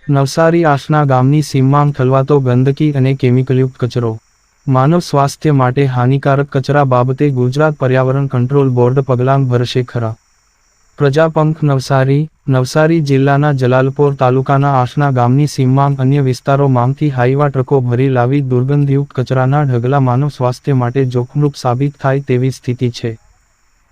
નવસારી આસના ગામની સીમમાં ઠલવાતો ગંદકી અને કેમિકલયુક્ત કચરો. માનવ સ્વાસ્થ્ય માટે હાનિકારક કચરા બાબતે ગુજરાત પર્યાવરણ કંટ્રોલ બોર્ડ પગલાં ભરશે ખરા. પ્રજાપંખ નવસારી જિલ્લાના જલાલપોર તાલુકાના આસના ગામની સીમમાં અન્ય વિસ્તારોમાંથી હાઈવા ટ્રકો ભરી લાવી દુર્ગંધયુક્ત કચરાના ઢગલા માનવ સ્વાસ્થ્ય માટે જોખમરૂપ સાબિત થાય તેવી સ્થિતિ છે.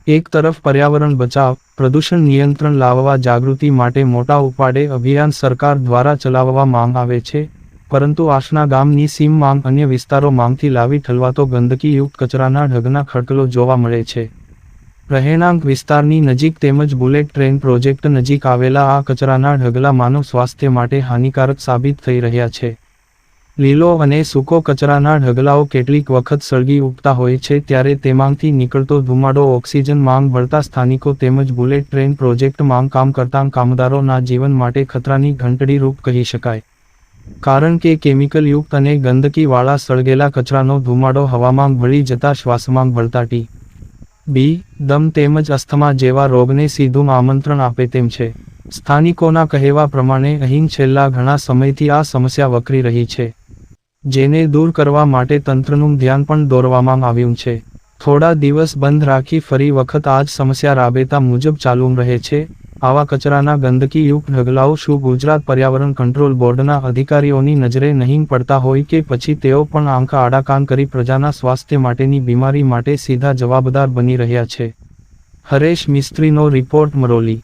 એક તરફ પર્યાવરણ બચાવ, પ્રદૂષણ નિયંત્રણ લાવવા જાગૃતિ માટે મોટા ઉપાડે અભિયાન સરકાર દ્વારા ચલાવવામાં આવે છે, પરંતુ આસના ગામની સીમમાં અન્ય વિસ્તારોમાંથી લાવી ઠલવાતો ગંદકીયુક્ત કચરાના ઢગલા ખડકલો જોવા મળે છે. રહેણાંક વિસ્તારની નજીક તેમજ બુલેટ ટ્રેન પ્રોજેક્ટ નજીક આવેલા આ કચરાના ઢગલા માનવ સ્વાસ્થ્ય માટે હાનિકારક સાબિત થઈ રહ્યા છે. લીલો અને સૂકો કચરાના ઢગલાઓ કેટલીક વખત સળગી ઉઠતા હોય છે, ત્યારે તેમાંથી નીકળતો ધુમાડો ઓક્સિજન માંગ બળતા સ્થાનિકો તેમજ બુલેટ ટ્રેન પ્રોજેક્ટ માંગ કામ કરતા કામદારોના જીવન માટે ખતરાની ઘંટડીરૂપ કહી શકાય. કારણ કે કેમિકલયુક્ત અને ગંદકીવાળા સળગેલા કચરાનો ધુમાડો હવામાં ભળી જતા શ્વાસમાં બળતા ટી.બી., દમ તેમજ અસ્થમા જેવા રોગને સીધું આમંત્રણ આપે તેમ છે. સ્થાનિકોના કહેવા પ્રમાણે અહીં છેલ્લા ઘણા સમયથી આ સમસ્યા વકરી રહી છે, જેને દૂર કરવા માટે તંત્રનું ધ્યાન પણ દોરવામાં આવ્યું છે. થોડા દિવસ બંધ રાખી ફરી વખત આ જ સમસ્યા રાબેતા મુજબ ચાલુ રહે છે. આવા કચરાના ગંદકીયુક્ત ઢગલાઓ શું ગુજરાત પર્યાવરણ કંટ્રોલ બોર્ડના અધિકારીઓની નજરે નહીં પડતા હોય કે પછી તેઓ પણ આંખ આડા કાન કરી પ્રજાના સ્વાસ્થ્ય માટેની બીમારી માટે સીધા જવાબદાર બની રહ્યા છે? હરેશ મિસ્ત્રીનો રિપોર્ટ, મરોલી.